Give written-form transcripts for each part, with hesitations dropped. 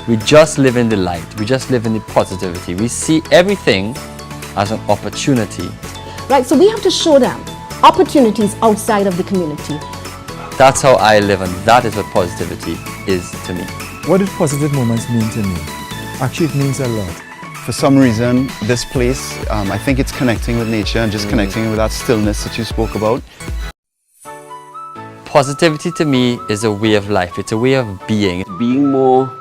We just live in the light. We just live in the positivity. We see everything as an opportunity. Right, so we have to show them opportunities outside of the community. That's how I live, and that is what positivity is to me. What did positive moments mean to me? Actually, it means a lot. For some reason, this place, I think it's connecting with nature and just connecting with that stillness that you spoke about. Positivity to me is a way of life. It's a way of being. Being more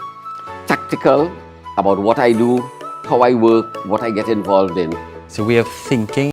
tactical about what I do, how I work, what I get involved in. It's a way of thinking.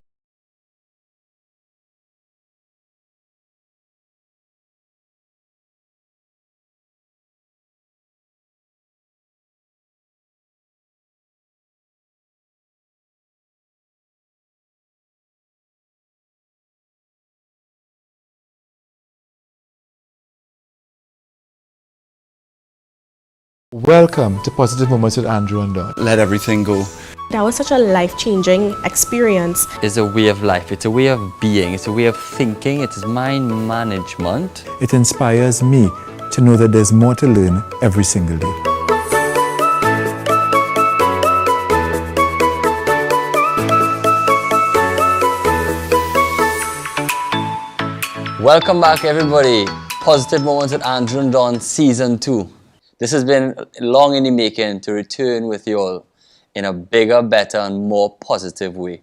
Welcome to Positive Moments with Andrew and Don. Let everything go. That was such a life-changing experience. It's a way of life. It's a way of being. It's a way of thinking. It is mind management. It inspires me to know that there's more to learn every single day. Welcome back, everybody. Positive Moments with Andrew and Don, Season 2. This has been long in the making to return with you all in a bigger, better, and more positive way.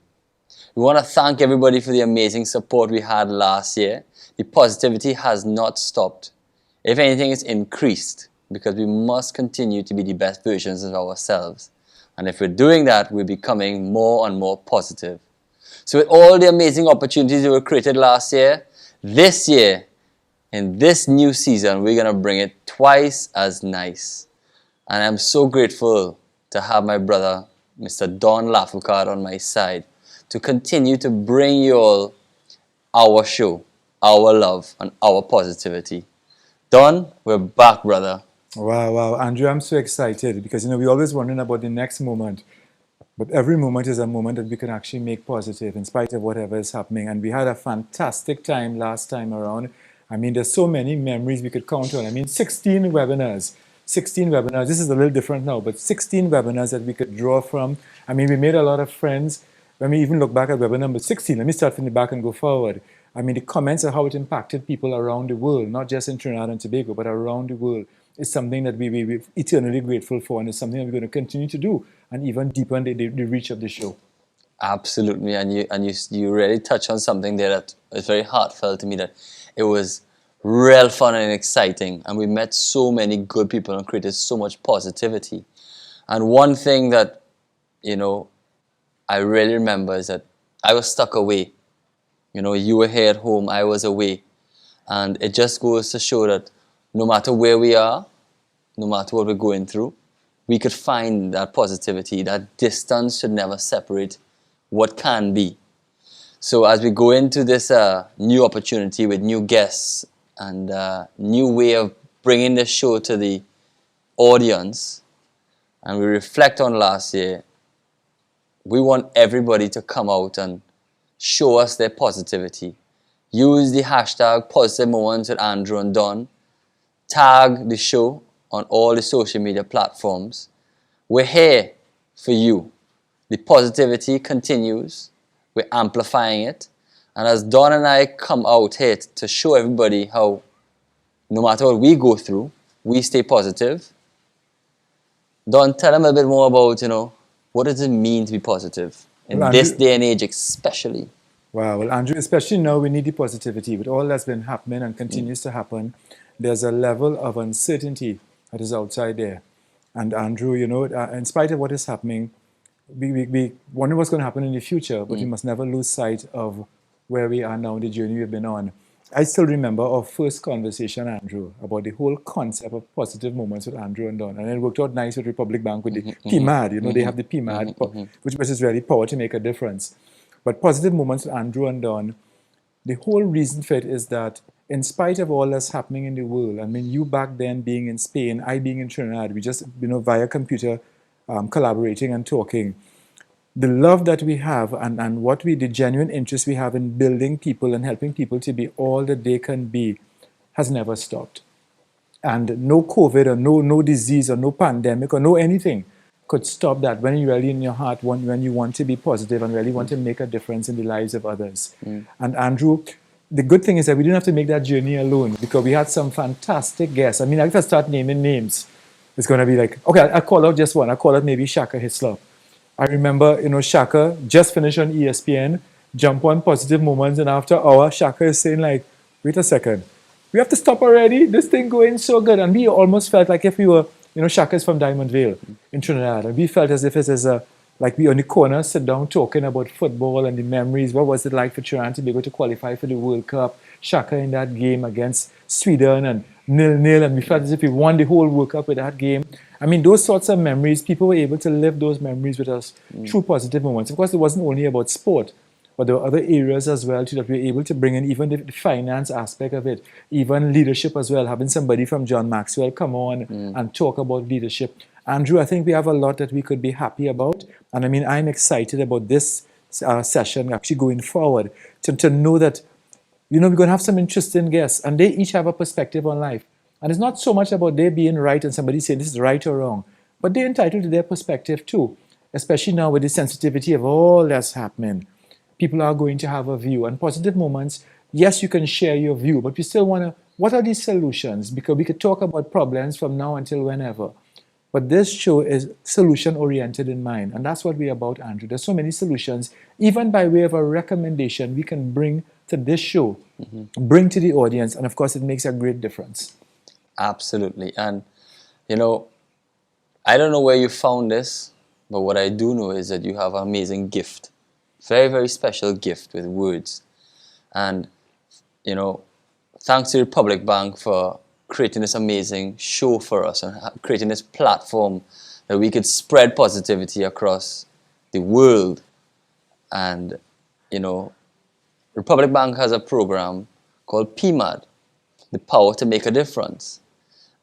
We want to thank everybody for the amazing support we had last year. The positivity has not stopped. If anything, it's increased because we must continue to be the best versions of ourselves. And if we're doing that, we're becoming more and more positive. So with all the amazing opportunities that were created last year, this year, in this new season, we're going to bring it twice as nice. And I'm so grateful to have my brother, Mr. Don Lafoucard, on my side to continue to bring you all our show, our love, and our positivity. Don, we're back, brother. Wow, Andrew, I'm so excited because, we're always wondering about the next moment. But every moment is a moment that we can actually make positive in spite of whatever is happening. And we had a fantastic time last time around. There's so many memories we could count on. 16 webinars. 16 webinars. This is a little different now, but 16 webinars that we could draw from. We made a lot of friends. When we even look back at webinar number 16, let me start from the back and go forward. The comments of how it impacted people around the world, not just in Trinidad and Tobago, but around the world, is something that we're eternally grateful for, and it's something that we're going to continue to do and even deepen the reach of the show. Absolutely, and you really touched on something there that is very heartfelt to me, that it was real fun and exciting, and we met so many good people and created so much positivity. And one thing that, I really remember is that I was stuck away. You were here at home, I was away. And it just goes to show that no matter where we are, no matter what we're going through, we could find that positivity. That distance should never separate what can be. So as we go into this new opportunity with new guests and new way of bringing the show to the audience, and we reflect on last year, we want everybody to come out and show us their positivity. Use the hashtag Positive Moments with Andrew and Don. Tag the show on all the social media platforms. We're here for you. The positivity continues. We're amplifying it. And as Don and I come out here to show everybody how, no matter what we go through, we stay positive. Don, tell them a bit more about, what does it mean to be positive in this day and age especially? Wow, well, Andrew, especially now we need the positivity. With all that's been happening and continues to happen, there's a level of uncertainty that is outside there. And Andrew, in spite of what is happening, we wonder what's going to happen in the future, but we must never lose sight of where we are now, the journey we've been on. I still remember our first conversation, Andrew, about the whole concept of positive moments with Andrew and Don. And it worked out nice with Republic Bank with the PMAD. They have the PMAD, which is really power to make a difference. But positive moments with Andrew and Don, the whole reason for it is that in spite of all that's happening in the world, you back then being in Spain, I being in Trinidad, we just, via computer, collaborating and talking. The love that we have and the genuine interest we have in building people and helping people to be all that they can be has never stopped. And no COVID or no disease or no pandemic or no anything could stop that when you really in your heart when you want to be positive and really want to make a difference in the lives of others. And Andrew, the good thing is that we didn't have to make that journey alone because we had some fantastic guests. I mean, if I start naming names, it's going to be like, okay, I'll call out just one. I'll call out maybe Shaka Hislop. I remember, Shaka just finished on ESPN, jump on Positive Moments, and after an hour, Shaka is saying like, wait a second, we have to stop already. This thing going so good. And we almost felt like if we were, Shaka is from Diamond Vale in Trinidad, and we felt as if it's as a, like we on the corner, sit down talking about football and the memories. What was it like for Trinidad to be able to qualify for the World Cup? Shaka in that game against Sweden and 0-0, and we felt as if we won the whole World Cup with that game. I mean, those sorts of memories, people were able to live those memories with us through Positive Moments. Of course, it wasn't only about sport, but there were other areas as well too that we were able to bring in, even the finance aspect of it, even leadership as well, having somebody from John Maxwell come on and talk about leadership. Andrew, I think we have a lot that we could be happy about. And I mean, I'm excited about this session actually going forward to know that, we're going to have some interesting guests and they each have a perspective on life. And it's not so much about they being right and somebody saying this is right or wrong, but they're entitled to their perspective too, especially now with the sensitivity of all that's happening. People are going to have a view. And Positive Moments, yes, you can share your view, but we still want to, what are these solutions? Because we could talk about problems from now until whenever. But this show is solution-oriented in mind. And that's what we're about, Andrew. There's so many solutions, even by way of a recommendation, we can bring to this show, bring to the audience. And of course, it makes a great difference. Absolutely. And, I don't know where you found this, but what I do know is that you have an amazing gift. Very, very special gift with words. And, thanks to Republic Bank for creating this amazing show for us and creating this platform that we could spread positivity across the world. And, Republic Bank has a program called PMAD, the power to make a difference.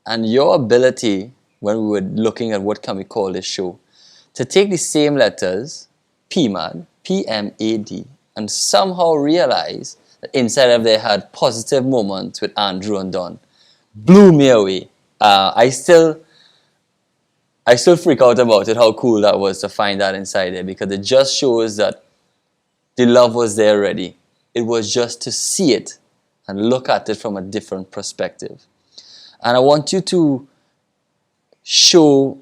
And your ability, when we were looking at what can we call this show, to take the same letters, PMAD, P-M-A-D, and somehow realize that inside of there had Positive Moments with Andrew and Don, blew me away. I still freak out about it, how cool that was to find that inside there, because it just shows that the love was there already. It was just to see it and look at it from a different perspective. And I want you to show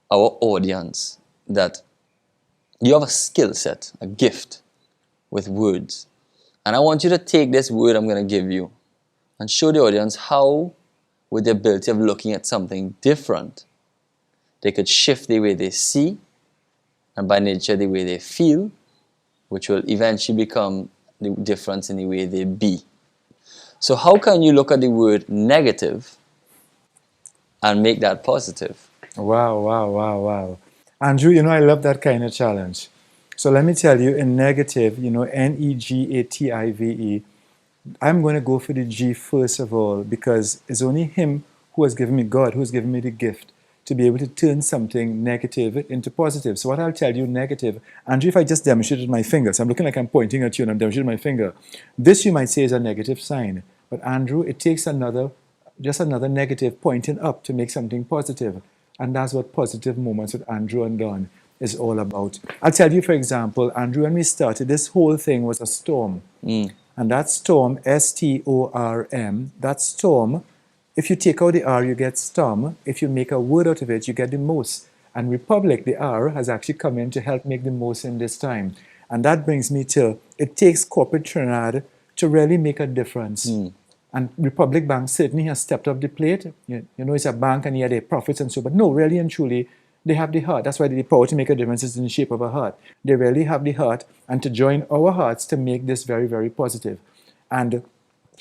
our audience that you have a skill set, a gift with words. And I want you to take this word I'm going to give you and show the audience how, with the ability of looking at something different, they could shift the way they see and by nature the way they feel, which will eventually become the difference in the way they be. So how can you look at the word negative and make that positive? Wow. Andrew, I love that kind of challenge. So let me tell you, in negative, Negative, I'm going to go for the G first of all, because it's only Him who has given me, God, who has given me the gift to be able to turn something negative into positive. So what I'll tell you, negative, Andrew, if I just demonstrated my finger, so I'm looking like I'm pointing at you and I'm demonstrating my finger, this you might say is a negative sign. But Andrew, it takes just another negative pointing up to make something positive. And that's what Positive Moments with Andrew and Don is all about. I'll tell you, for example, Andrew, when we started, this whole thing was a storm. And that storm, S-T-O-R-M, that storm, if you take out the R, you get storm. If you make a word out of it, you get the most. And Republic, the R, has actually come in to help make the most in this time. And that brings me to, it takes corporate Trinidad to really make a difference. And Republic Bank certainly has stepped up the plate. It's a bank and their profits and so, but no, really and truly, they have the heart. That's why the power to make a difference is in the shape of a heart. They really have the heart, and to join our hearts to make this very, very positive. And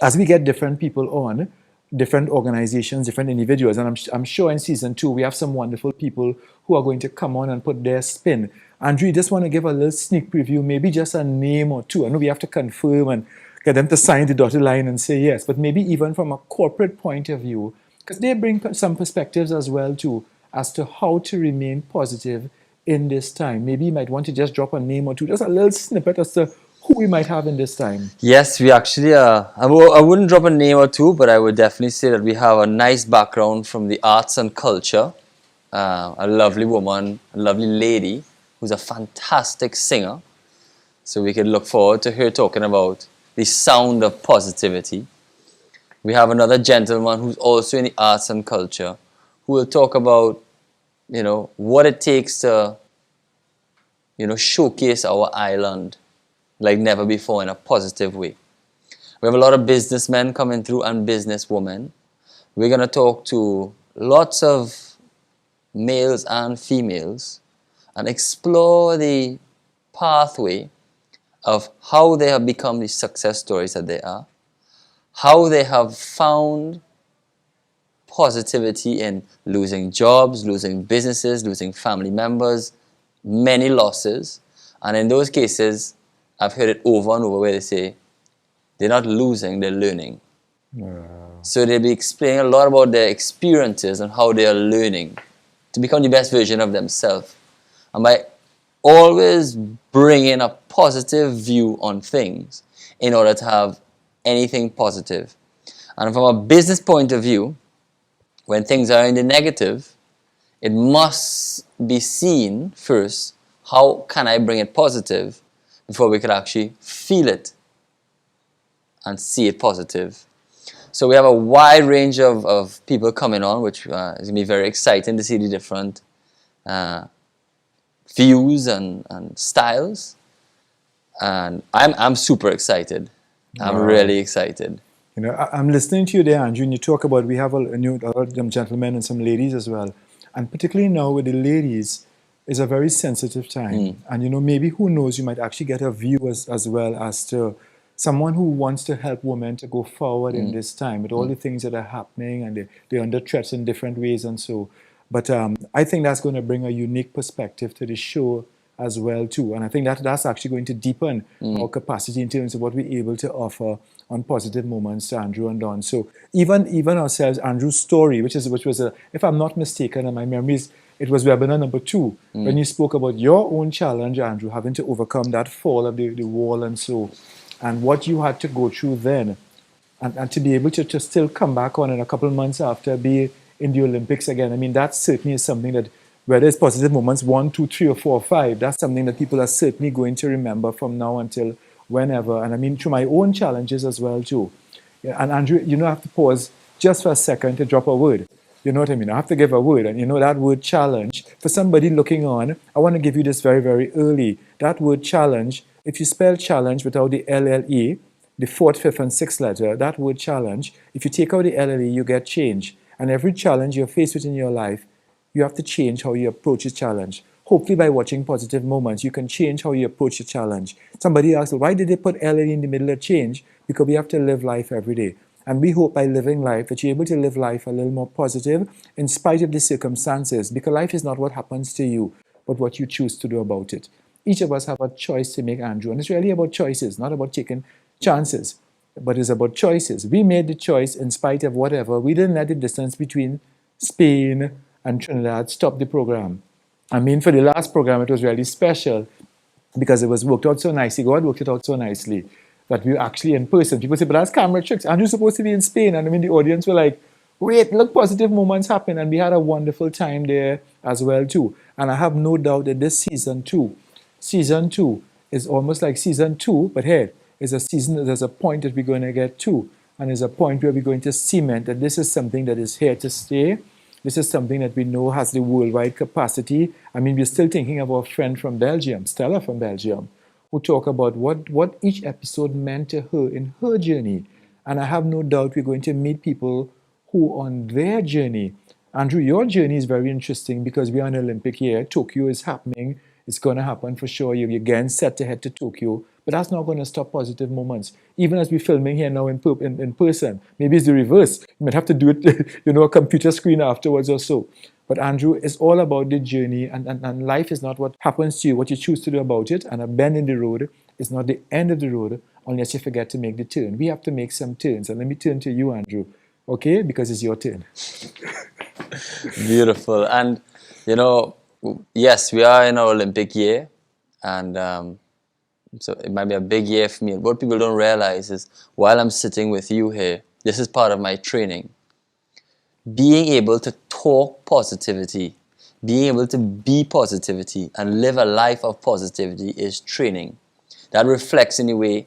as we get different people on, different organizations, different individuals, and I'm sure in season 2 we have some wonderful people who are going to come on and put their spin. Andrew, just want to give a little sneak preview, maybe just a name or two. I know we have to confirm and get them to sign the dotted line and say yes, but maybe even from a corporate point of view, because they bring some perspectives as well too, as to how to remain positive in this time. Maybe you might want to just drop a name or two, just a little snippet as to who we might have in this time. Yes, we actually I wouldn't drop a name or two, but I would definitely say that we have a nice background from the arts and culture. A lovely woman, a lovely lady who's a fantastic singer. So we can look forward to her talking about the sound of positivity. We have another gentleman who's also in the arts and culture who will talk about, what it takes to, showcase our island like never before in a positive way. We have a lot of businessmen coming through and businesswomen. We're going to talk to lots of males and females and explore the pathway of how they have become the success stories that they are, how they have found positivity in losing jobs, losing businesses, losing family members, many losses. And in those cases, I've heard it over and over where they say, they're not losing, they're learning. So they'll be explaining a lot about their experiences and how they are learning to become the best version of themselves. And by always bringing a positive view on things in order to have anything positive. And from a business point of view, when things are in the negative, it must be seen first, how can I bring it positive before we could actually feel it and see it positive. So we have a wide range of people coming on, which is going to be very exciting to see the different views and styles. And I'm super excited. I'm really excited. I'm listening to you there, Andrew, and you talk about we have a lot of gentlemen and some ladies as well. And particularly now with the ladies, it's a very sensitive time. And, maybe, who knows, you might actually get a view as well as to someone who wants to help women to go forward in this time with all the things that are happening, and they're under threats in different ways and so. But I think that's going to bring a unique perspective to the show as well too. And I think that's actually going to deepen our capacity in terms of what we're able to offer on positive moments to Andrew and Don. So even ourselves, Andrew's story, which was if I'm not mistaken, and my memories, it was webinar number 2 when you spoke about your own challenge, Andrew, having to overcome that fall of the wall and so, and what you had to go through then, and to be able to still come back on in a couple of months after, be in the Olympics again. I mean, that certainly is something that, whether it's positive moments 1, 2, 3, or 4, or 5, that's something that people are certainly going to remember from now until whenever. And I mean, through my own challenges as well too. Yeah, and Andrew, I have to pause just for a second to drop a word. You know what I mean? I have to give a word. And that word challenge, for somebody looking on, I want to give you this very, very early. That word challenge, if you spell challenge without the LLE, the 4th, 5th, and 6th letter, that word challenge, if you take out the LLE, you get change. And every challenge you're faced with in your life, you have to change how you approach a challenge. Hopefully by watching positive moments, you can change how you approach a challenge. Somebody asked, why did they put LLE in the middle of change? Because we have to live life every day. And we hope by living life that you're able to live life a little more positive in spite of the circumstances. Because life is not what happens to you, but what you choose to do about it. Each of us have a choice to make, Andrew. And it's really about choices, not about taking chances. But it's about choices. We made the choice in spite of whatever. We didn't let the distance between Spain and Trinidad stop the program. I mean, for the last program, it was really special because it was worked out so nicely. God worked it out so nicely that we were actually in person. People say, but that's camera tricks. Aren't you supposed to be in Spain? And I mean, the audience were like, wait, look, positive moments happen. And we had a wonderful time there as well, too. And I have no doubt that this season two is almost like season 2, but hey, is a season, there's a point that we're going to get to. And there's a point where we're going to cement that this is something that is here to stay. This is something that we know has the worldwide capacity. I mean, we're still thinking of our friend from Belgium, Stella from Belgium, who talk about what each episode meant to her in her journey. And I have no doubt we're going to meet people who on their journey. Andrew, your journey is very interesting because we are in Olympic year. Tokyo is happening. It's going to happen for sure. You're again set to head to Tokyo. But that's not going to stop positive moments. Even as we're filming here now in person. Maybe it's the reverse. You might have to do it, a computer screen afterwards or so. But Andrew, it's all about the journey. And life is not what happens to you, what you choose to do about it. And a bend in the road is not the end of the road unless you forget to make the turn. We have to make some turns. And let me turn to you, Andrew. Okay? Because it's your turn. Beautiful. And, yes, we are in our Olympic year. And So it might be a big year for me. And what people don't realize is while I'm sitting with you here, this is part of my training. Being able to talk positivity, being able to be positivity and live a life of positivity is training. That reflects in the way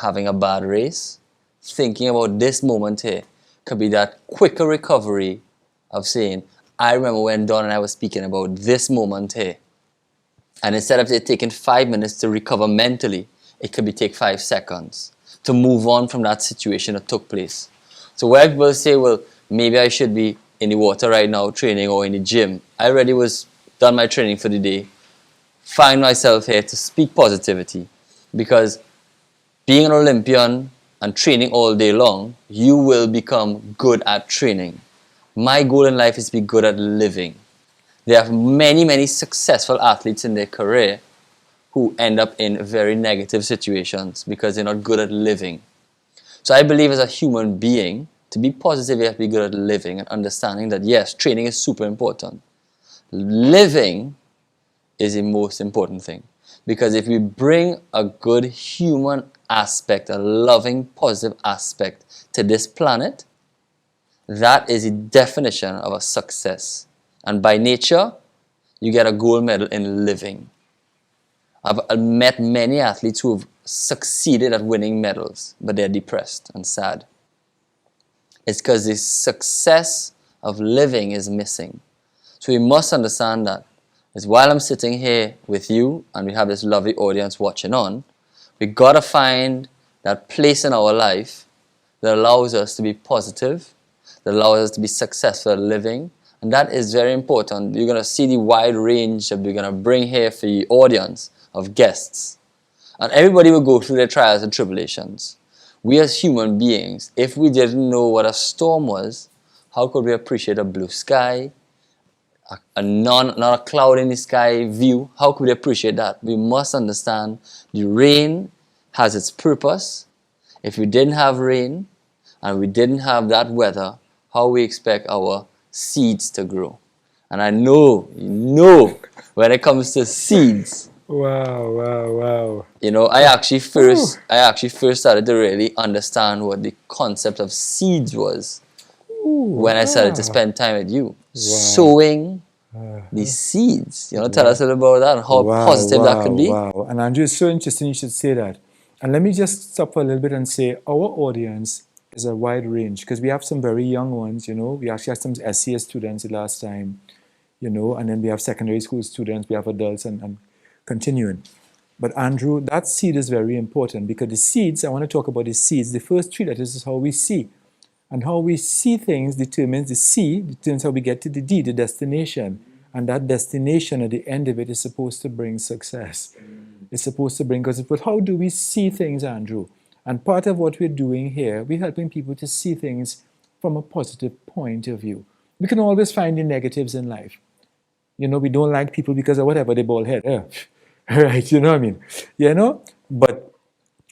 having a bad race, thinking about this moment here could be that quicker recovery of saying, I remember when Don and I were speaking about this moment here. And instead of it taking 5 minutes to recover mentally, it could be take 5 seconds to move on from that situation that took place. So where people say, well, maybe I should be in the water right now training or in the gym. I already was done my training for the day. Find myself here to speak positivity, because being an Olympian and training all day long, you will become good at training. My goal in life is to be good at living. There are many, many successful athletes in their career who end up in very negative situations because they're not good at living. So I believe as a human being, to be positive, you have to be good at living and understanding that yes, training is super important. Living is the most important thing. Because if we bring a good human aspect, a loving, positive aspect to this planet, that is the definition of a success. And by nature, you get a gold medal in living. I've met many athletes who have succeeded at winning medals, but they're depressed and sad. It's because the success of living is missing. So we must understand that. Is while I'm sitting here with you and we have this lovely audience watching on, we got to find that place in our life that allows us to be positive, that allows us to be successful at living. And that is very important. You're going to see the wide range that we're going to bring here for the audience of guests. And everybody will go through their trials and tribulations. We as human beings, if we didn't know what a storm was, how could we appreciate a blue sky, not a cloud in the sky view? How could we appreciate that? We must understand the rain has its purpose. If we didn't have rain and we didn't have that weather, how we expect our seeds to grow? And I know, when it comes to seeds, Wow. I actually first started to really understand what the concept of seeds was when I started to spend time with you. Sowing the seeds. Tell us a little about that and how positive that could be. Wow. And Andrew, it's so interesting you should say that. And let me just stop for a little bit and say our audience is a wide range, because we have some very young ones, We actually had some SCA students the last time, and then we have secondary school students, we have adults and continuing. But Andrew, that seed is very important, because the seeds, I want to talk about the seeds. The first 3 letters is how we see. And how we see things determines the C, determines how we get to the D, the destination. And that destination at the end of it is supposed to bring success. It's supposed to bring, but how do we see things, Andrew? And part of what we're doing here, we're helping people to see things from a positive point of view. We can always find the negatives in life. We don't like people because of whatever, they bald head. Right, you know what I mean? But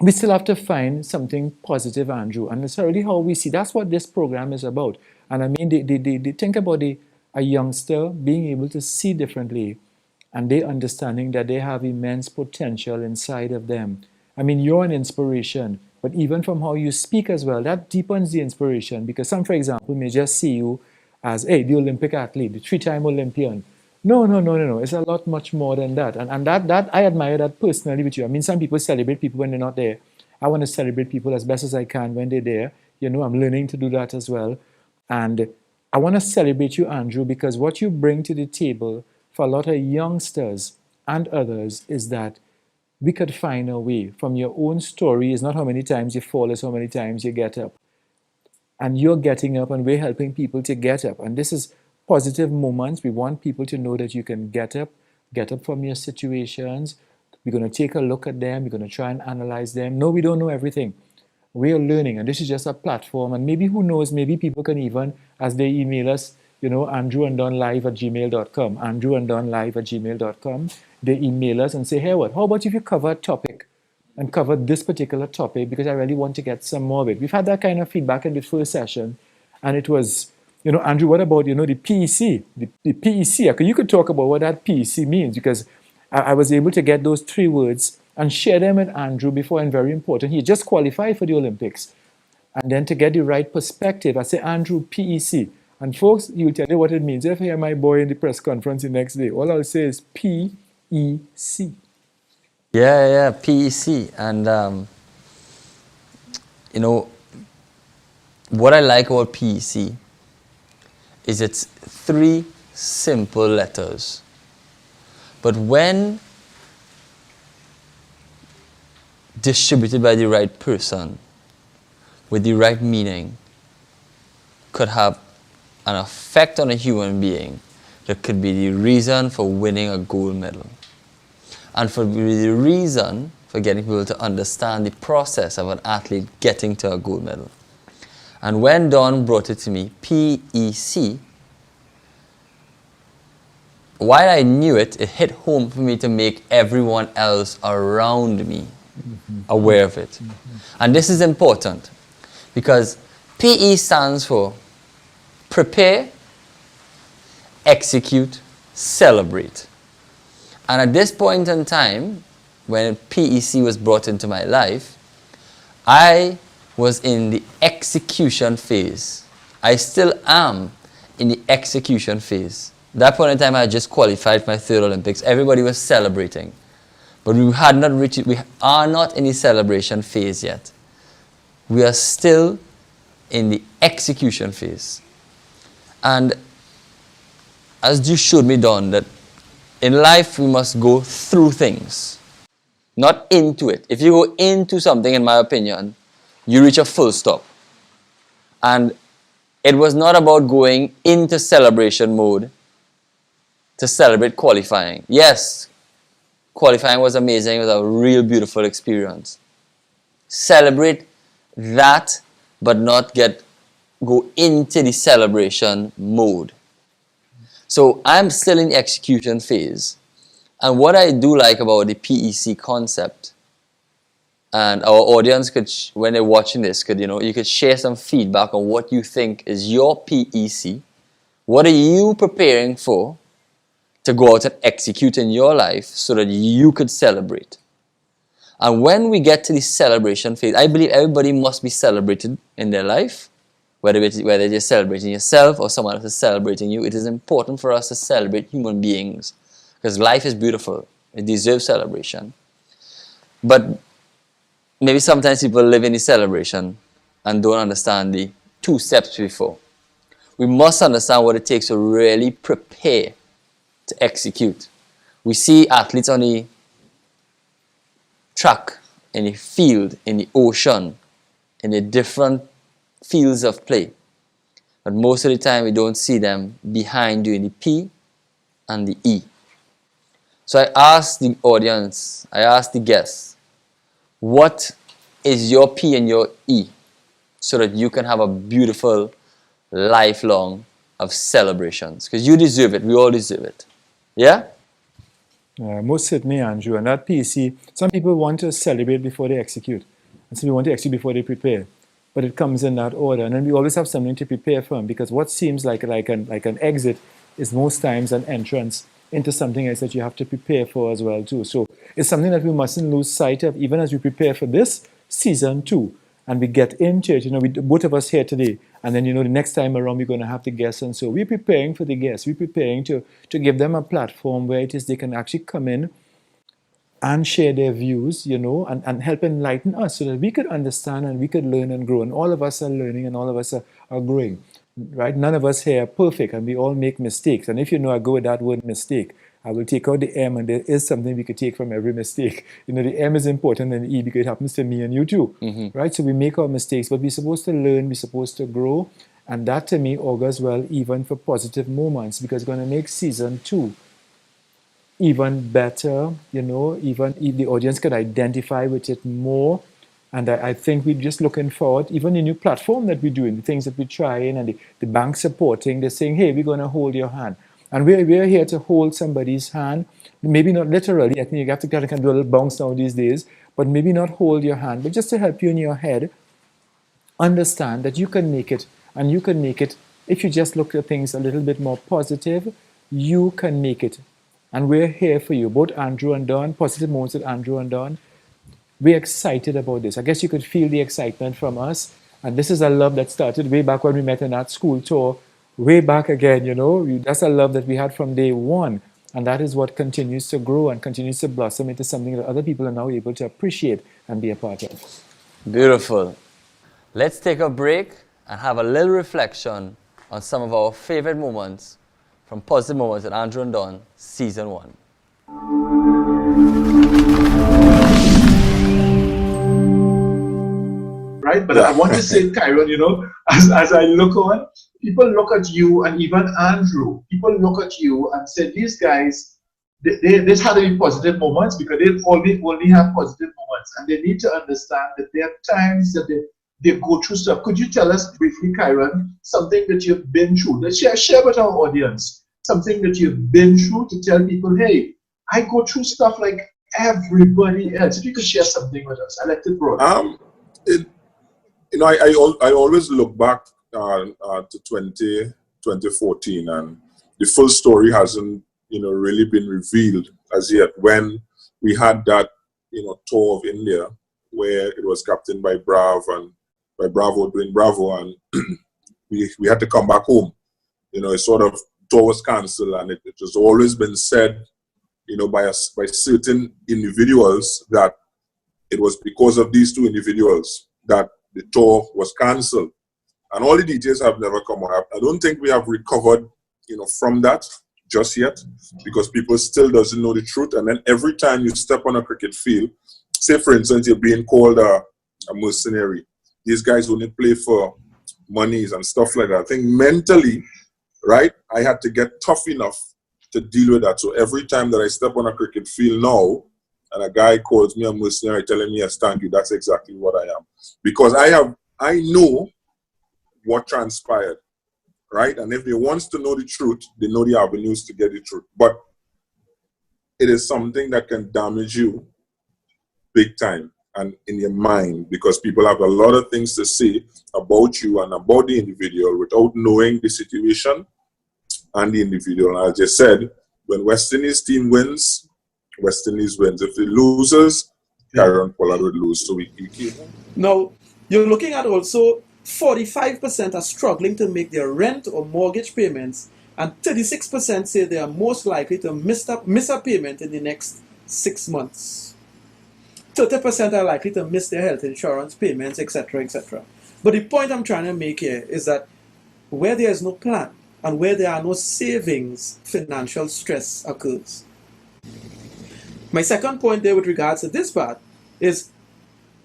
we still have to find something positive, Andrew. And necessarily how we see. That's what this program is about. And I mean, they think about a youngster being able to see differently, and they understanding that they have immense potential inside of them. I mean, you're an inspiration, but even from how you speak as well, that deepens the inspiration, because some, for example, may just see you as, hey, the Olympic athlete, the 3-time Olympian. No. It's a lot much more than that. And that I admire that personally with you. I mean, some people celebrate people when they're not there. I want to celebrate people as best as I can when they're there. I'm learning to do that as well. And I want to celebrate you, Andrew, because what you bring to the table for a lot of youngsters and others is that we could find a way. From your own story, it's not how many times you fall, it's how many times you get up. And you're getting up, and we're helping people to get up. And this is positive moments. We want people to know that you can get up from your situations. We're going to take a look at them. We're going to try and analyze them. No, we don't know everything. We are learning, and this is just a platform. And maybe, who knows, maybe people can even, as they email us, andrewandonlive@gmail.com, andrewandonlive@gmail.com. They email us and say, hey, how about if you cover a topic and cover this particular topic, because I really want to get some more of it. We've had that kind of feedback in the first session, and it was, Andrew, what about, the PEC? The PEC, you could talk about what that PEC means, because I was able to get those 3 words and share them with Andrew before, and very important, he just qualified for the Olympics. And then to get the right perspective, I say, Andrew, PEC. And folks, he'll tell you what it means. If you hear my boy in the press conference the next day, all I'll say is PEC. Yeah, PEC. And, what I like about PEC is it's 3 simple letters. But when distributed by the right person, with the right meaning, could have an effect on a human being that could be the reason for winning a gold medal. And for the reason for getting people to understand the process of an athlete getting to a gold medal. And when Don brought it to me, PEC, while I knew it, it hit home for me to make everyone else around me aware of it. And this is important because PE stands for prepare, execute, celebrate. And at this point in time, when PEC was brought into my life, I was in the execution phase. I still am in the execution phase. At that point in time, I had just qualified for my 3rd Olympics. Everybody was celebrating. But we had not reached it. We are not in the celebration phase yet. We are still in the execution phase. And as you showed me, Don, that in life we must go through things, not into it. If you go into something, in my opinion, you reach a full stop. And it was not about going into celebration mode to celebrate qualifying. Yes, qualifying was amazing. It was a real beautiful experience. Celebrate that, but not go into the celebration mode. So I'm still in the execution phase. And what I do like about the PEC concept, and our audience could, when they're watching this, you could share some feedback on what you think is your PEC. What are you preparing for to go out and execute in your life so that you could celebrate? And when we get to the celebration phase, I believe everybody must be celebrated in their life, whether you're celebrating yourself or someone else is celebrating you. It is important for us to celebrate human beings because life is beautiful. It deserves celebration. But maybe sometimes people live in the celebration and don't understand the 2 steps before. We must understand what it takes to really prepare to execute. We see athletes on the track, in the field, in the ocean, in the different fields of play. But most of the time we don't see them behind doing the P and the E. So I asked the audience, I asked the guests, what is your P and your E so that you can have a beautiful lifelong of celebrations? Because you deserve it, we all deserve it. Yeah? Most certainly, Andrew. And that PEC, some people want to celebrate before they execute. And some people want to execute before they prepare. But it comes in that order. And then we always have something to prepare for, because what seems like an exit is most times an entrance into something else that you have to prepare for as well too. So it's something that we mustn't lose sight of, even as we prepare for this season 2. And we get into it, we, both of us here today. And then, the next time around, we're going to have the guests. And so we're preparing for the guests. We're preparing to give them a platform where it is they can actually come in and share their views, and help enlighten us so that we could understand and we could learn and grow. And all of us are learning and all of us are growing, right? None of us here are perfect and we all make mistakes. And if I go with that word mistake, I will take out the M, and there is something we could take from every mistake. The M is important than the E because it happens to me and you too, right? So we make our mistakes, but we're supposed to learn, we're supposed to grow. And that to me augurs well even for positive moments, because it's going to make season 2 even better, even if the audience could identify with it more. And I think we're just looking forward, even the new platform that we're doing, the things that we're trying, and the bank supporting, they're saying, hey, we're going to hold your hand. And we're here to hold somebody's hand, maybe not literally. I think you have to kind of do a little bounce now these days, but maybe not hold your hand, but just to help you in your head understand that you can make it, and you can make it if you just look at things a little bit more positive. You can make it. And we're here for you, both Andrew and Don, Positive Moments with Andrew and Don. We're excited about this. I guess you could feel the excitement from us. And this is a love that started way back when we met in that school tour, way back again, you know. That's a love that we had from day one. And that is what continues to grow and continues to blossom into something that other people are now able to appreciate and be a part of. Beautiful. Let's take a break and have a little reflection on some of our favorite moments from Positive Moments with Andrew and Don, Season 1. Right? But I want to say, Kyron, you know, as I look on, people look at you and even Andrew, people look at you and say, these guys, this had to be positive moments because they only have positive moments. And they need to understand that there are times that they go through stuff. Could you tell us briefly, Kyron, something that you've been through? Let's share with our audience something that you've been through to tell people, hey, I go through stuff like everybody else. If you could share something with us, I like to grow. You know, I always look back to 2014, and the full story hasn't, you know, really been revealed as yet. When we had that, you know, tour of India, where it was captained by Bravo doing Bravo, and we had to come back home. You know, it sort of tour was cancelled, and it has always been said, you know, by certain individuals that it was because of these two individuals that the tour was cancelled. And all the details have never come out. I don't think we have recovered, you know, from that just yet, because people still doesn't know the truth. And then every time you step on a cricket field, say for instance, you're being called a mercenary. These guys only play for monies and stuff like that. I think mentally, right, I had to get tough enough to deal with that. So every time that I step on a cricket field now, and a guy calls me a mercenary telling me, yes, thank you, that's exactly what I am. Because I know what transpired, right? And if they wants to know the truth, they know the avenues to get the truth. But it is something that can damage you big time and in your mind, because people have a lot of things to say about you and about the individual without knowing the situation and the individual. And as I just said, when West Indies team wins, West Indies wins. If it loses, Kyron Pollard would lose. So we keep. Now, you're looking at also 45% are struggling to make their rent or mortgage payments, and 36% say they are most likely to miss a payment in the next 6 months. 30% are likely to miss their health insurance payments, etc., etc. But the point I'm trying to make here is that where there is no plan and where there are no savings, financial stress occurs. My second point there with regards to this part is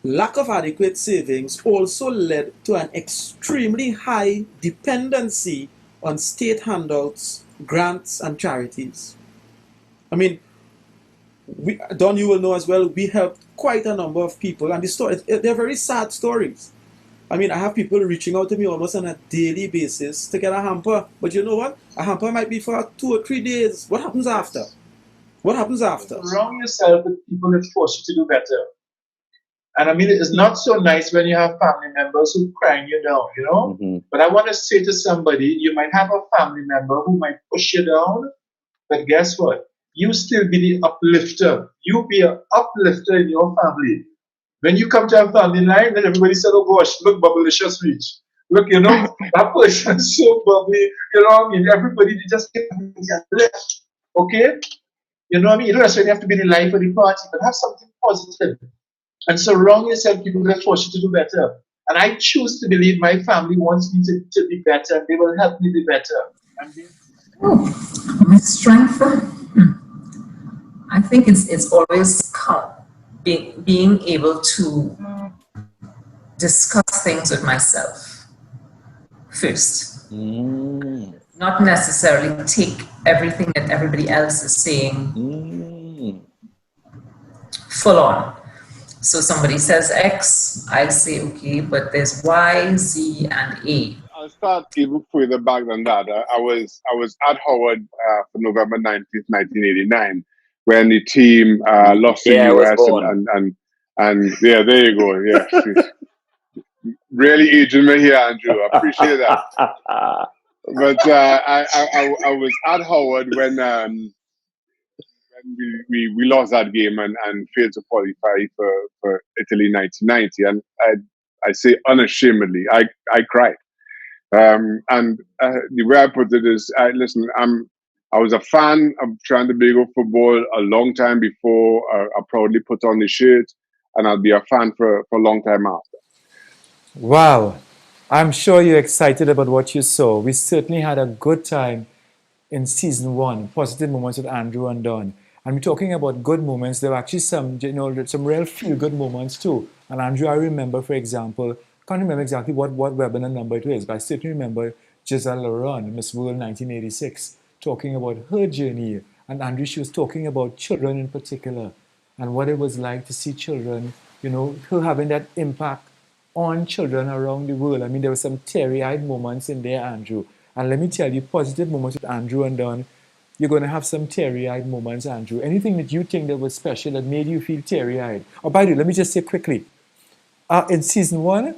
lack of adequate savings also led to an extremely high dependency on state handouts, grants, and charities. I mean, Don, you will know as well, we helped quite a number of people, and they're very sad stories. I mean, I have people reaching out to me almost on a daily basis to get a hamper, but you know what? A hamper might be for 2 or 3 days. What happens after? What happens after? Surround yourself with people that force you to do better. And I mean, it's not so nice when you have family members who crying you down, you know? Mm-hmm. But I want to say to somebody, you might have a family member who might push you down, but guess what? You still be the uplifter. You be an uplifter in your family. When you come to a family line, then everybody says, oh gosh, look, Bubblicious Reach. Look, you know, that person's so bubbly. You know what I mean? Everybody, they just get left. Okay? You know what I mean? You don't necessarily have to be the life of the party, but have something positive. And surround yourself with people that force you to do better. And I choose to believe my family wants me to be better. They will help me be better. My strength, I think it's always being able to discuss things with myself first. Not necessarily take everything that everybody else is saying full on. So somebody says X, I say okay, but there's Y, Z, and A. I'll start even further back than that. I was at Howard for November 19th, 1989, when the team lost to US and yeah, there you go. Yeah, really aging me here, Andrew. I appreciate that. But I was at Howard when and we lost that game and failed to qualify for Italy 1990. And I say unashamedly, I cried. And the way I put it is, listen, I was a fan of Trinidad and Tobago football a long time before I proudly put on the shirt, and I'll be a fan for a long time after. Wow. I'm sure you're excited about what you saw. We certainly had a good time in season 1, positive moments with Andrew and Don. And we're talking about good moments. There were actually some, some real feel-good moments too. And Andrew, I remember, for example, can't remember exactly what webinar number it is, but I certainly remember Giselle Laurent, Miss World 1986, talking about her journey. And Andrew, she was talking about children in particular and what it was like to see children, her having that impact on children around the world. I mean, there were some teary-eyed moments in there, Andrew. And let me tell you, positive moments with Andrew and Don, you're going to have some teary-eyed moments, Andrew. Anything that you think that was special that made you feel teary-eyed? Oh, by the way, let me just say quickly. In season 1,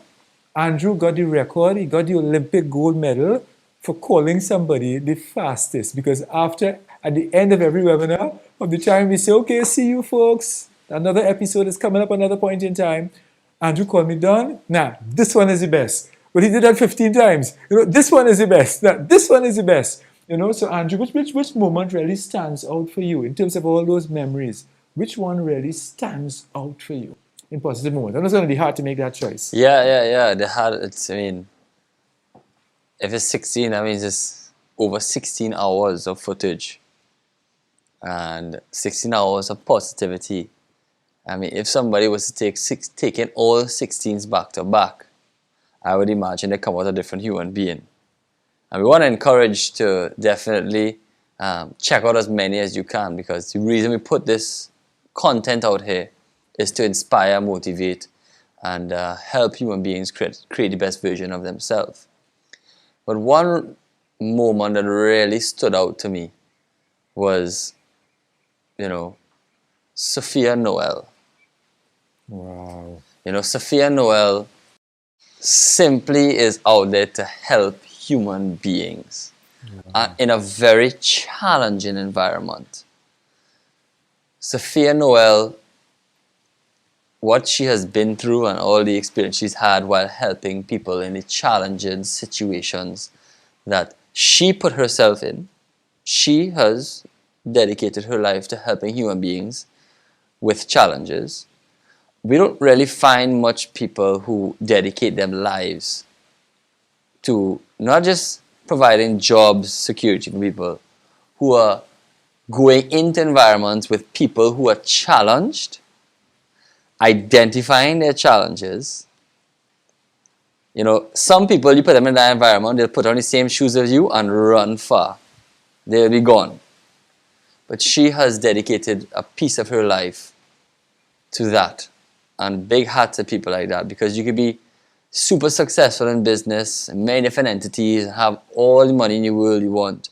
Andrew got the record. He got the Olympic gold medal for calling somebody the fastest. Because at the end of every webinar, of the time we say, okay, see you folks. Another episode is coming up another point in time. Andrew called me, Don, nah, this one is the best. But he did that 15 times. This one is the best. Nah, this one is the best. So Andrew, which moment really stands out for you in terms of all those memories? Which one really stands out for you in positive moments? I know it's going to be hard to make that choice. Yeah. If it's 16, that means it's over 16 hours of footage and 16 hours of positivity. I mean, if somebody was to taking all 16s back to back, I would imagine they come out a different human being. And we want to encourage to definitely check out as many as you can, because the reason we put this content out here is to inspire, motivate, and help human beings create the best version of themselves. But one moment that really stood out to me was, Sophia Noel. Wow. Sophia Noel simply is out there to help human beings in a very challenging environment. Sophia Noel, what she has been through and all the experience she's had while helping people in the challenging situations that she put herself in, she has dedicated her life to helping human beings with challenges. We don't really find much people who dedicate their lives to not just providing jobs, security for people, who are going into environments with people who are challenged, identifying their challenges. Some people, you put them in that environment, they'll put on the same shoes as you and run far. They'll be gone. But she has dedicated a piece of her life to that. And big hats to people like that, because you could be super successful in business, many different entities, have all the money in the world you want.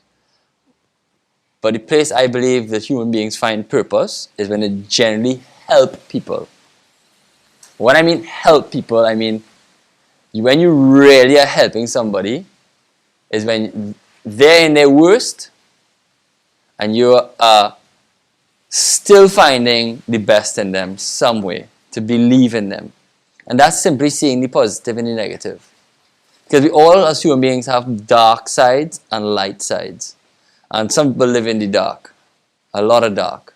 But the place I believe that human beings find purpose is when they genuinely help people. When I mean help people, I mean when you really are helping somebody is when they're in their worst and you are still finding the best in them some way, to believe in them. And that's simply seeing the positive and the negative. Because we all as human beings have dark sides and light sides. And some people live in the dark, a lot of dark.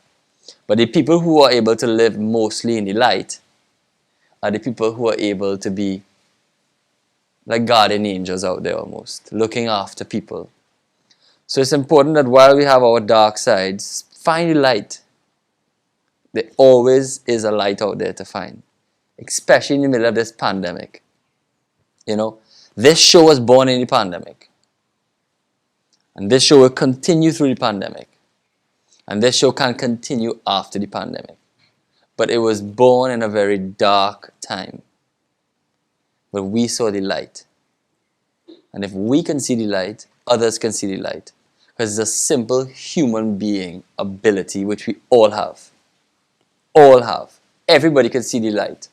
But the people who are able to live mostly in the light are the people who are able to be like guardian angels out there almost, looking after people. So it's important that while we have our dark sides, find the light. There always is a light out there to find, especially in the middle of this pandemic. This show was born in the pandemic. And this show will continue through the pandemic. And this show can continue after the pandemic. But it was born in a very dark time. But we saw the light. And if we can see the light, others can see the light. Because it's a simple human being ability which we all have. All have. Everybody can see the light.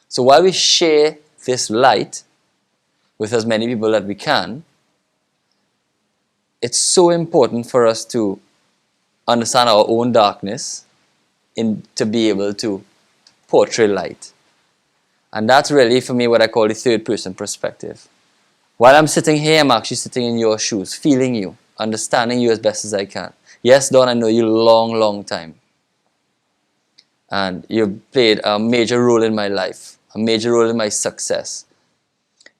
So while we share this light with as many people that we can, it's so important for us to understand our own darkness to be able to portray light. And that's really, for me, what I call the third person perspective. While I'm sitting here, I'm actually sitting in your shoes, feeling you, understanding you as best as I can. Yes, Don, I know you long time. And you've played a major role in my life, a major role in my success.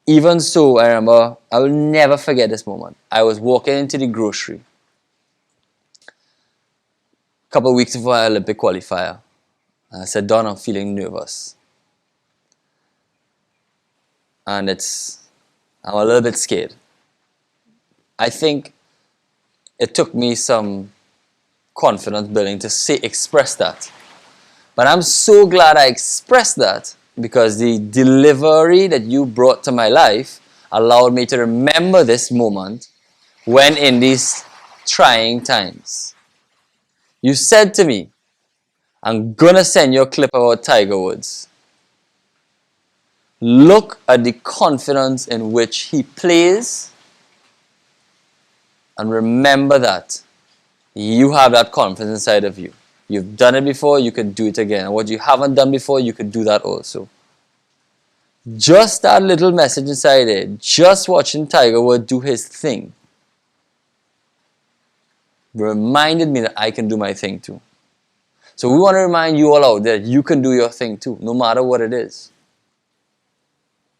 Even so, I remember, I will never forget this moment. I was walking into the grocery a couple of weeks before our Olympic qualifier. And I said, Don, I'm feeling nervous. And I'm a little bit scared. I think it took me some confidence building to express that. But I'm so glad I expressed that, because the delivery that you brought to my life allowed me to remember this moment when in these trying times. You said to me, I'm gonna send you a clip about Tiger Woods. Look at the confidence in which he plays, and remember that you have that confidence inside of you. You've done it before, you can do it again. And what you haven't done before, you can do that also. Just that little message inside there, just watching Tiger Woods do his thing, reminded me that I can do my thing too. So we want to remind you all out there that you can do your thing too, no matter what it is.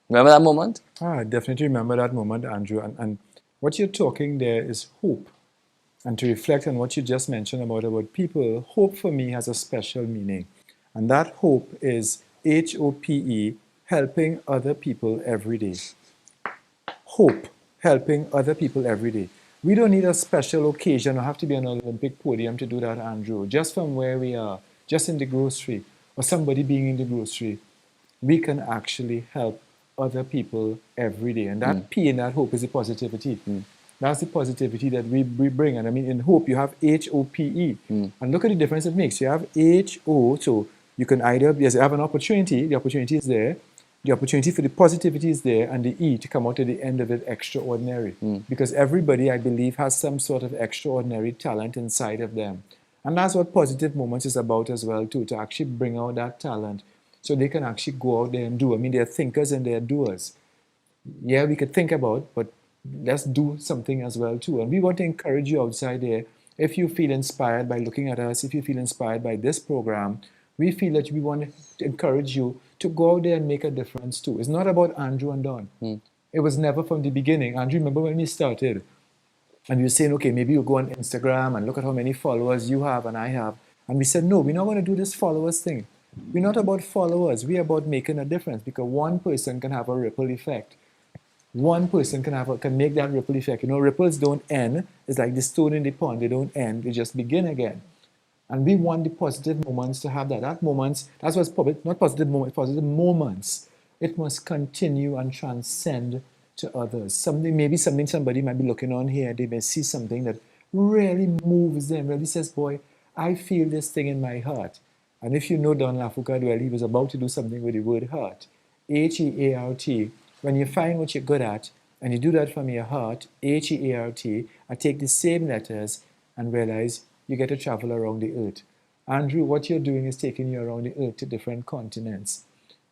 Remember that moment? I definitely remember that moment, Andrew. And what you're talking there is hope. And to reflect on what you just mentioned about people, hope for me has a special meaning. And that hope is HOPE, helping other people every day. Hope, helping other people every day. We don't need a special occasion or have to be on an Olympic podium to do that, Andrew. Just from where we are, just in the grocery, or somebody being in the grocery, we can actually help other people every day. And that P in that hope is the positivity. That's the positivity that we bring. And I mean, in hope, you have HOPE. And look at the difference it makes. You have HO, so you can either, yes, you have an opportunity, the opportunity is there, the opportunity for the positivity is there, and the E to come out at the end of it, extraordinary. Because everybody, I believe, has some sort of extraordinary talent inside of them. And that's what Positive Moments is about as well, too, to actually bring out that talent so they can actually go out there and do. I mean, they're thinkers and they're doers. Yeah, we could think about, but let's do something as well too. And we want to encourage you outside there. If you feel inspired by looking at us, if you feel inspired by this program, we feel that we want to encourage you to go out there and make a difference too. It's not about Andrew and Don. It was never from the beginning. Andrew, remember when we started? And we were saying, okay, maybe you'll go on Instagram and look at how many followers you have and I have. And we said, no, we're not going to do this followers thing. We're not about followers. We're about making a difference, because one person can have a ripple effect. One person can make that ripple effect. You know, ripples don't end. It's like the stone in the pond. They don't end. They just begin again. And we want the positive moments to have that. That moments, that's what's not positive moments, positive moments. It must continue and transcend to others. Maybe somebody might be looking on here. They may see something that really moves them, really says, boy, I feel this thing in my heart. And if you know Don LaFoucauld well, he was about to do something with the word heart. H-E-A-R-T. When you find what you're good at, and you do that from your heart, H-E-A-R-T, and take the same letters and realize you get to travel around the earth. Andrew, what you're doing is taking you around the earth to different continents.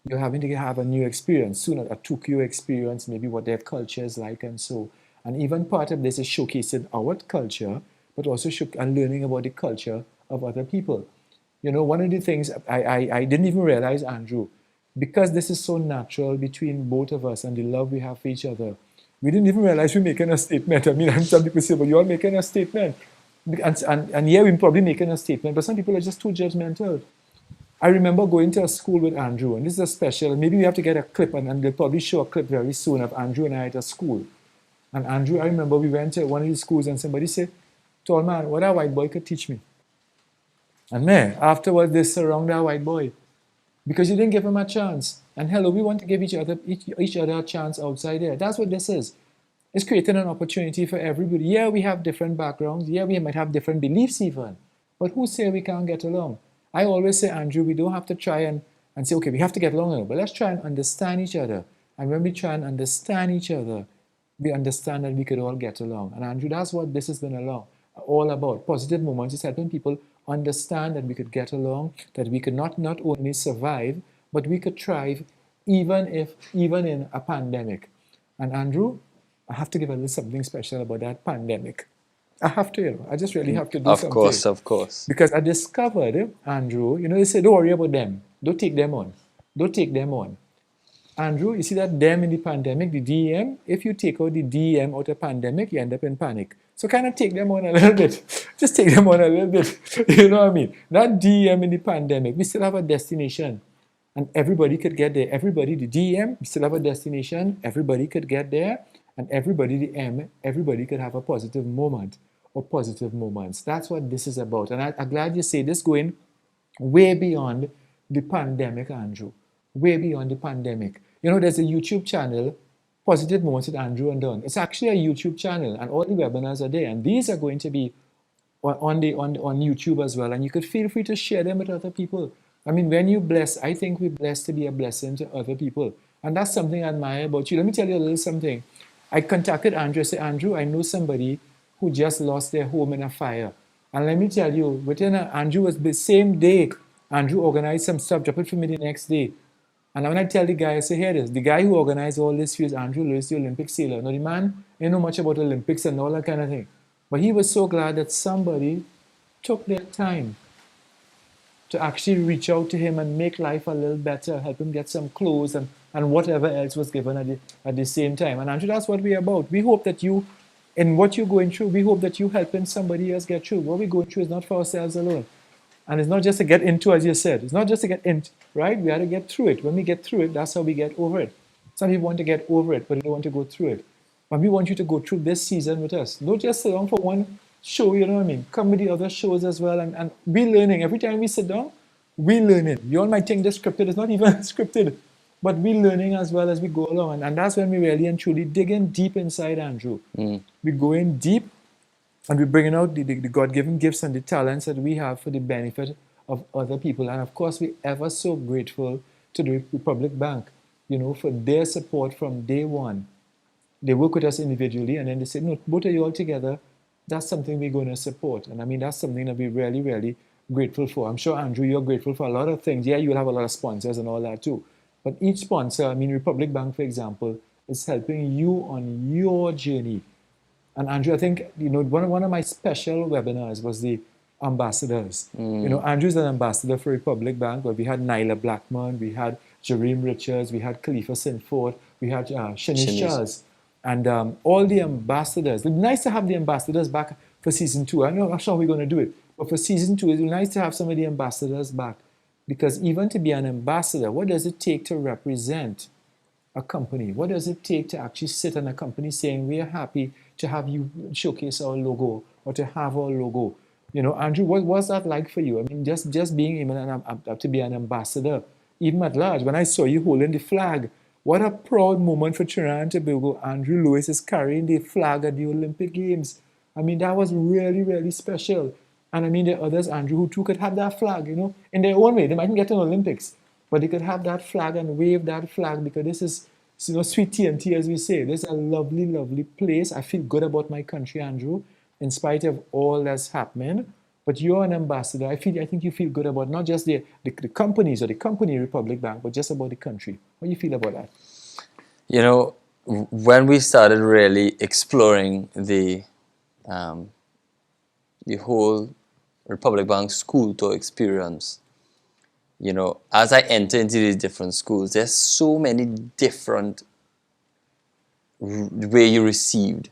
You're having to have a new experience, soon a Tokyo experience, maybe what their culture is like and so. And even part of this is showcasing our culture, but also and learning about the culture of other people. You know, one of the things I didn't even realize, Andrew, because this is so natural between both of us and the love we have for each other, we didn't even realize we're making a statement. I mean, some people say, well, you're making a statement. And yeah, we're probably making a statement, but some people are just too judgmental. I remember going to a school with Andrew, and this is a special, maybe we have to get a clip, and they'll probably show a clip very soon of Andrew and I at a school. And Andrew, I remember we went to one of these schools and somebody said, tall man, what a white boy could teach me. And man, afterwards they surround that white boy because you didn't give him a chance. And hello, we want to give each other a chance outside there. That's what this is. It's creating an opportunity for everybody. Yeah, we have different backgrounds. Yeah, we might have different beliefs even. But who say we can't get along? I always say, Andrew, we don't have to try and say, okay, we have to get along, but let's try and understand each other. And when we try and understand each other, we understand that we could all get along. And Andrew, that's what this has been along. all about. Positive moments is helping people understand that we could get along, that we could not only survive, but we could thrive even in a pandemic. And Andrew, I have to give a little something special about that pandemic. I have to, I just really have to do Of something. course, of course. Because I discovered, Andrew, they say, don't worry about them. Don't take them on. Don't take them on. Andrew, you see that them in the pandemic, the DEM, if you take out the DEM out of pandemic, you end up in panic. So kind of take them on a little bit. Just take them on a little bit. You know what I mean? That DEM in the pandemic, we still have a destination. And everybody could get there. Everybody, the DEM, we still have a destination. Everybody could get there. And everybody, the M, everybody could have a positive moment or positive moments. That's what this is about. And I'm glad you say this going way beyond the pandemic, Andrew. Way beyond the pandemic. There's a YouTube channel, Positive Moments with Andrew and Don. It's actually a YouTube channel, and all the webinars are there. And these are going to be on YouTube as well. And you could feel free to share them with other people. I mean, when you bless, I think we're blessed to be a blessing to other people. And that's something I admire about you. Let me tell you a little something. I contacted Andrew. I said, Andrew, I know somebody who just lost their home in a fire. And let me tell you, Andrew was the same day. Andrew organized some stuff, dropped it for me the next day. And when I tell the guy, I say, here it is. The guy who organized all this is Andrew Lewis, the Olympic sailor. Now, the man didn't know much about Olympics and all that kind of thing. But he was so glad that somebody took their time to actually reach out to him and make life a little better, help him get some clothes and whatever else was given at the same time. And Andrew, that's what we're about. We hope that you, in what you're going through, we hope that you helping somebody else get through. What we're going through is not for ourselves alone. And it's not just to get into, as you said. It's not just to get into, right? We have to get through it. When we get through it, that's how we get over it. Some people want to get over it, but they don't want to go through it. But we want you to go through this season with us. Don't just sit down for one show, you know what I mean? Come with the other shows as well and be learning. Every time we sit down, we learning. You all might think this scripted. It's not even scripted. But we learning as well as we go along. And that's when we really and truly dig in deep inside, Andrew. We go in deep and we're bringing out the God-given gifts and the talents that we have for the benefit of other people. And of course, we're ever so grateful to the Republic Bank, for their support from day one. They work with us individually, and then they say, no, both of you all together, that's something we're going to support. And I mean, that's something that we're really, really grateful for. I'm sure, Andrew, you're grateful for a lot of things. Yeah, you'll have a lot of sponsors and all that too. But each sponsor, I mean, Republic Bank, for example, is helping you on your journey. And Andrew, I think, one of my special webinars was the ambassadors. Andrew's an ambassador for Republic Bank, but we had Nyla Blackman, we had Jareem Richards, we had Khalifa Sinford, we had Shanice Charles, and all the ambassadors. It'd be nice to have the ambassadors back for season 2. I'm not sure how we're going to do it, but for season 2, it'd be nice to have some of the ambassadors back. Because even to be an ambassador, what does it take to represent a company? What does it take to actually sit in a company saying, we are happy to have you showcase our logo or to have our logo? Andrew, what was that like for you? I mean, just being even to be an ambassador, even at large. When I saw you holding the flag, what a proud moment for Trinidad and Tobago. Andrew Lewis is carrying the flag at the Olympic Games. I mean, that was really, really special. And I mean, there are others, Andrew, who too could have that flag, in their own way. They mightn't get to the Olympics, but they could have that flag and wave that flag because this is, sweet TNT, as we say. This is a lovely, lovely place. I feel good about my country, Andrew, in spite of all that's happening. But you're an ambassador. I think you feel good about not just the companies or the company Republic Bank, but just about the country. What do you feel about that? When we started really exploring the whole Republic Bank school tour experience, as I enter into these different schools, there's so many different way you received.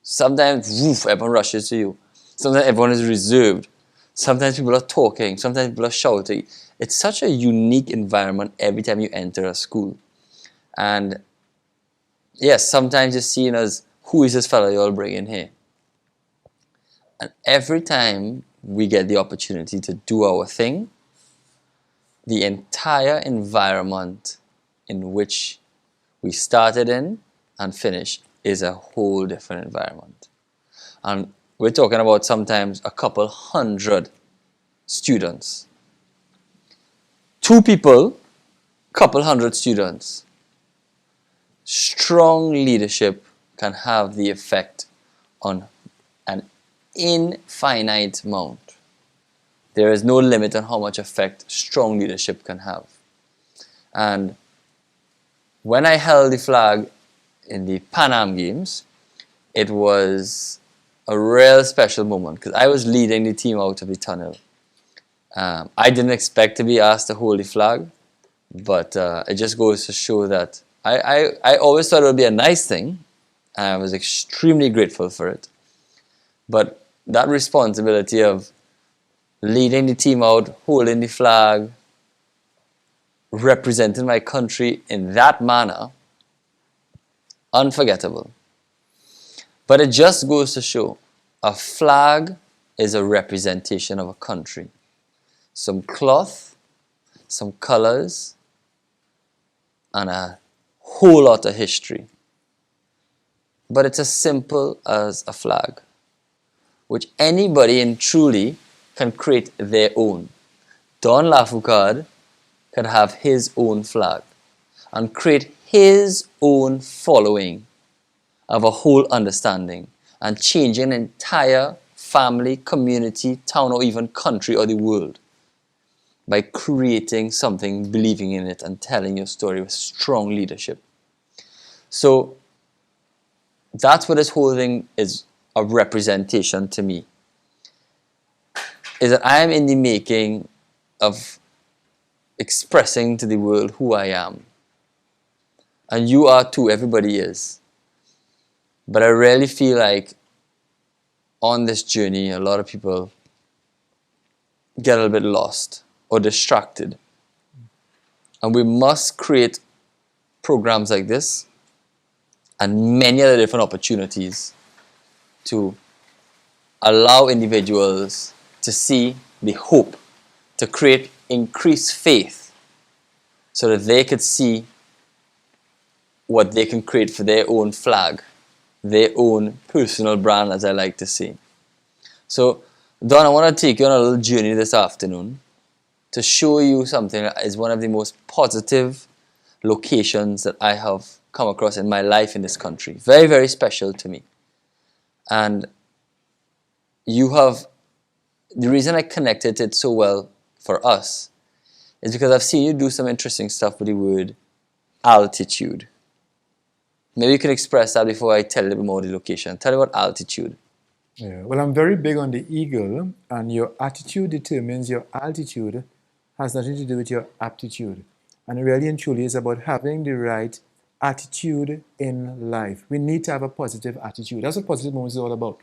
Sometimes, everyone rushes to you. Sometimes everyone is reserved. Sometimes people are talking. Sometimes people are shouting. It's such a unique environment every time you enter a school. And yes, sometimes you're seen as, who is this fellow you all bringing here? And every time we get the opportunity to do our thing, the entire environment in which we started in and finished is a whole different environment. And we're talking about sometimes a couple hundred students. 2 people, couple hundred students. Strong leadership can have the effect on an infinite amount. There is no limit on how much effect strong leadership can have. And when I held the flag in the Pan Am Games, it was a real special moment because I was leading the team out of the tunnel. I didn't expect to be asked to hold the flag, but it just goes to show that I always thought it would be a nice thing, and I was extremely grateful for it. But that responsibility of leading the team out, holding the flag, representing my country in that manner, unforgettable. But it just goes to show a flag is a representation of a country. Some cloth, some colors, and a whole lot of history. But it's as simple as a flag, which anybody in Truly can create their own. Don Lafoucade can have his own flag and create his own following of a whole understanding and change an entire family, community, town, or even country or the world by creating something, believing in it, and telling your story with strong leadership. So that's what this whole thing is a representation to me. Is that I am in the making of expressing to the world who I am. And you are too, everybody is. But I really feel like on this journey, a lot of people get a little bit lost or distracted. And we must create programs like this and many other different opportunities to allow individuals to see the hope, to create increased faith so that they could see what they can create for their own flag, their own personal brand, as I like to say. So, Don, I want to take you on a little journey this afternoon to show you something that is one of the most positive locations that I have come across in my life in this country. Very, very special to me. And you have, the reason I connected it so well for us is because I've seen you do some interesting stuff with the word altitude. Maybe you can express that before I tell you a little bit more of the location. Tell me about altitude. Yeah, well, I'm very big on the eagle, and your attitude determines your altitude, has nothing to do with your aptitude. And it really and truly is about having the right attitude in life. We need to have a positive attitude. That's what positive moments is all about.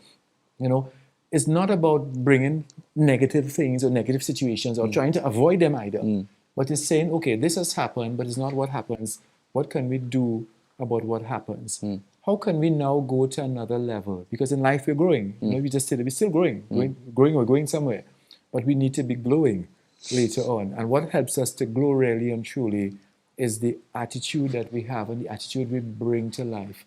You know, it's not about bringing negative things or negative situations or trying to avoid them either. But it's saying, okay, this has happened, but it's not what happens. What can we do about what happens? How can we now go to another level? Because in life we're growing. You know, we just said we're still growing, growing or going somewhere. But we need to be glowing later on. And what helps us to glow really and truly is the attitude that we have and the attitude we bring to life.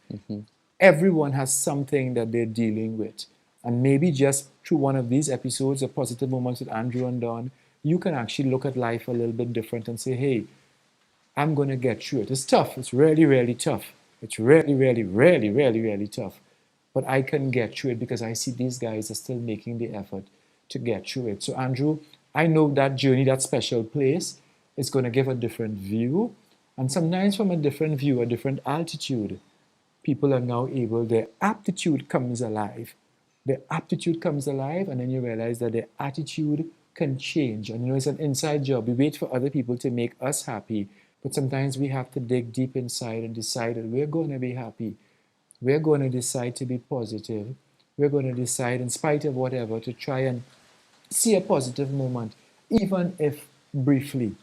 Everyone has something that they're dealing with. And maybe just through one of these episodes of Positive Moments with Andrew and Don, you can actually look at life a little bit different and say, hey, I'm going to get through it. It's tough. It's really, really tough. It's really, really, really, really, really tough. But I can get through it because I see these guys are still making the effort to get through it. So, Andrew, I know that journey, that special place, is going to give a different view. And sometimes from a different view, a different altitude, people are now able, their aptitude comes alive. Their aptitude comes alive, and then you realize that their attitude can change. And you know, it's an inside job. We wait for other people to make us happy. But sometimes we have to dig deep inside and decide that we're going to be happy. We're going to decide to be positive. We're going to decide, in spite of whatever, to try and see a positive moment, even if briefly.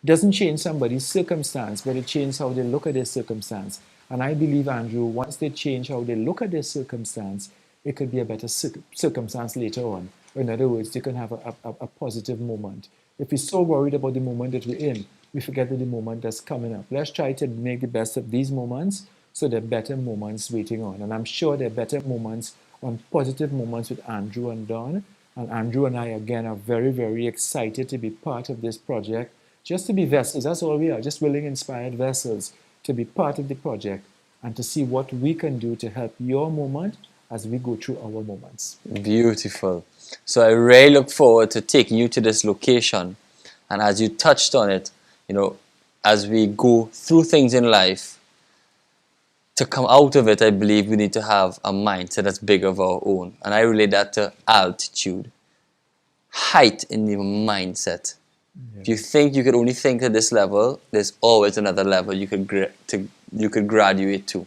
It doesn't change somebody's circumstance, but it changes how they look at their circumstance. And I believe, Andrew, once they change how they look at their circumstance, it could be a better circumstance later on. Or in other words, they can have a positive moment. If we're so worried about the moment that we're in, we forget that the moment that's coming up. Let's try to make the best of these moments so there are better moments waiting on. And I'm sure there are better moments on positive moments with Andrew and Don. And Andrew and I, again, are very, very excited to be part of this project. Just to be vessels, that's all we are, just willing, inspired vessels to be part of the project and to see what we can do to help your moment as we go through our moments. Beautiful. So I really look forward to taking you to this location. And as you touched on it, you know, as we go through things in life, to come out of it, I believe we need to have a mindset that's big of our own. And I relate that to altitude. Height in the mindset. If you think you could only think at this level, there's always another level you could graduate to.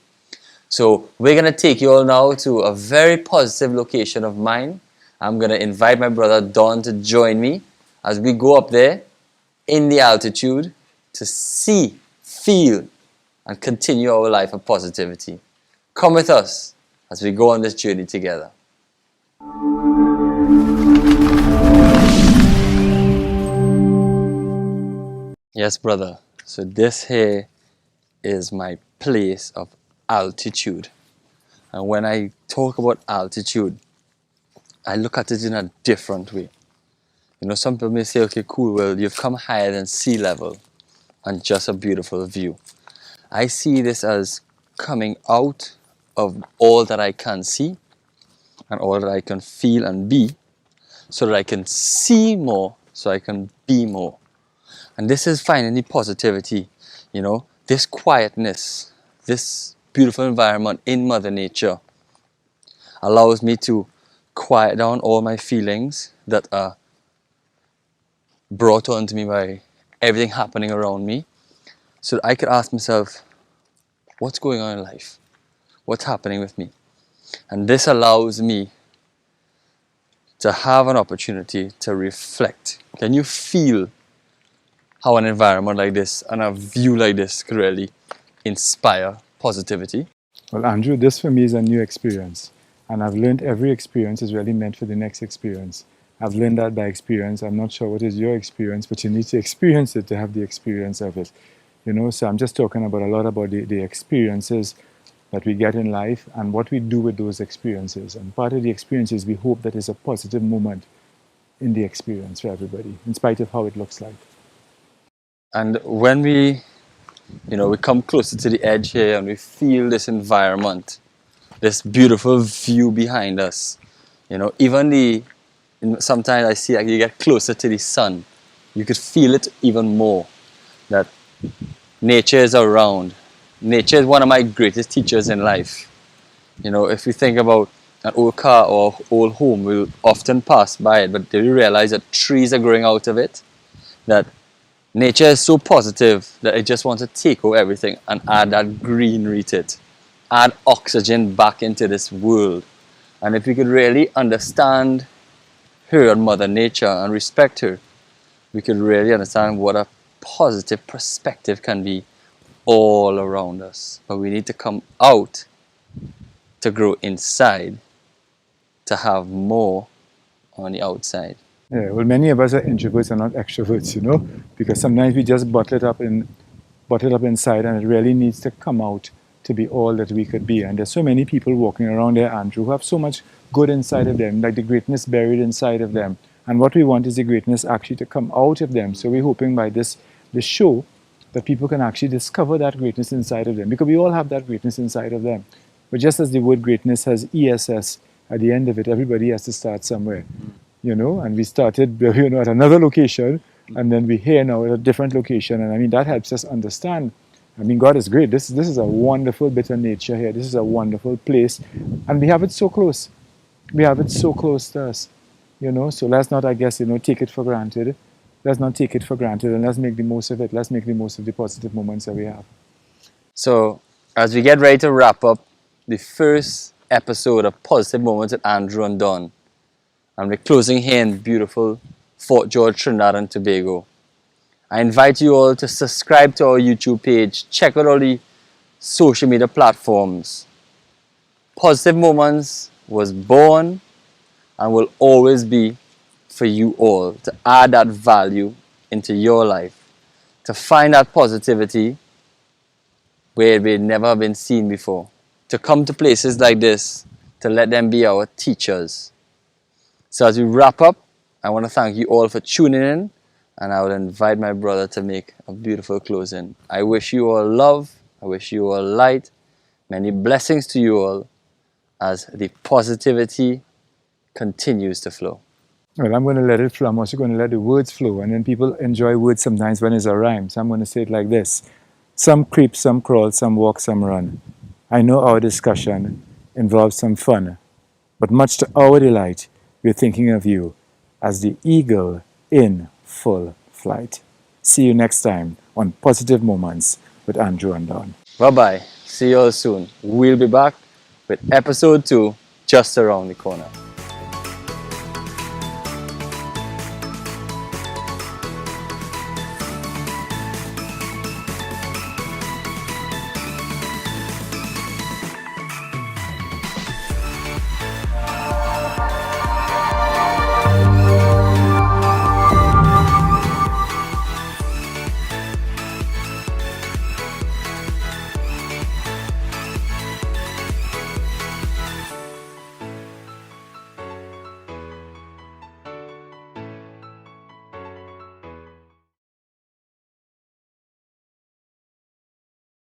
So we're going to take you all now to a very positive location of mine. I'm going to invite my brother Don to join me as we go up there in the altitude to see, feel, and continue our life of positivity. Come with us as we go on this journey together. Yes, brother. So this here is my place of altitude. And when I talk about altitude, I look at it in a different way. You know, some people may say, okay, cool, well, you've come higher than sea level and just a beautiful view. I see this as coming out of all that I can see and all that I can feel and be, so that I can see more, so I can be more. And this is finding the positivity, you know, this quietness, this beautiful environment in Mother Nature allows me to quiet down all my feelings that are brought on to me by everything happening around me, so that I could ask myself, what's going on in life? What's happening with me? And this allows me to have an opportunity to reflect. Can you feel how an environment like this and a view like this could really inspire positivity? Well, Andrew, this for me is a new experience. And I've learned every experience is really meant for the next experience. I've learned that by experience. I'm not sure what is your experience, but you need to experience it to have the experience of it. You know, so I'm just talking about a lot about the experiences that we get in life and what we do with those experiences. And part of the experiences, we hope that is a positive moment in the experience for everybody, in spite of how it looks like. And when we come closer to the edge here and we feel this environment, this beautiful view behind us, you know, sometimes I see like you get closer to the sun, you could feel it even more, that nature is around. Nature is one of my greatest teachers in life. You know, if we think about an old car or old home, we'll often pass by it, but do you realize that trees are growing out of it? That nature is so positive that it just wants to take over everything and add that greenery to it, add oxygen back into this world. And if we could really understand her and Mother Nature and respect her, we could really understand what a positive perspective can be all around us. But we need to come out to grow inside, to have more on the outside. Yeah, well, many of us are introverts and not extroverts, you know, because sometimes we just bottle it up inside, and it really needs to come out to be all that we could be. And there's so many people walking around there, Andrew, who have so much good inside of them, like the greatness buried inside of them. And what we want is the greatness actually to come out of them. So we're hoping by this show that people can actually discover that greatness inside of them, because we all have that greatness inside of them. But just as the word greatness has ESS at the end of it, everybody has to start somewhere, you know. And we started, you know, at another location, and then we're here now at a different location. And I mean, that helps us understand. I mean, God is great. This is a wonderful bit of nature here. This is a wonderful place. And we have it so close. We have it so close to us, you know. So let's not, I guess, you know, take it for granted. Let's not take it for granted, and let's make the most of it. Let's make the most of the positive moments that we have. So, as we get ready to wrap up the first episode of Positive Moments with Andrew and Don, and we're closing here in beautiful Fort George, Trinidad and Tobago, I invite you all to subscribe to our YouTube page, check out all the social media platforms. Positive Moments was born and will always be for you all, to add that value into your life, to find that positivity where it may never have been seen before, to come to places like this, to let them be our teachers. So as we wrap up, I want to thank you all for tuning in, and I will invite my brother to make a beautiful closing. I wish you all love, I wish you all light, many blessings to you all, as the positivity continues to flow. Well, I'm going to let it flow. I'm also going to let the words flow. And then people enjoy words sometimes when it's a rhyme. So I'm going to say it like this. Some creep, some crawl, some walk, some run. I know our discussion involves some fun, but much to our delight, we're thinking of you as the eagle in full flight. See you next time on Positive Moments with Andrew and Don. Bye-bye. See you all soon. We'll be back with episode 2 just around the corner.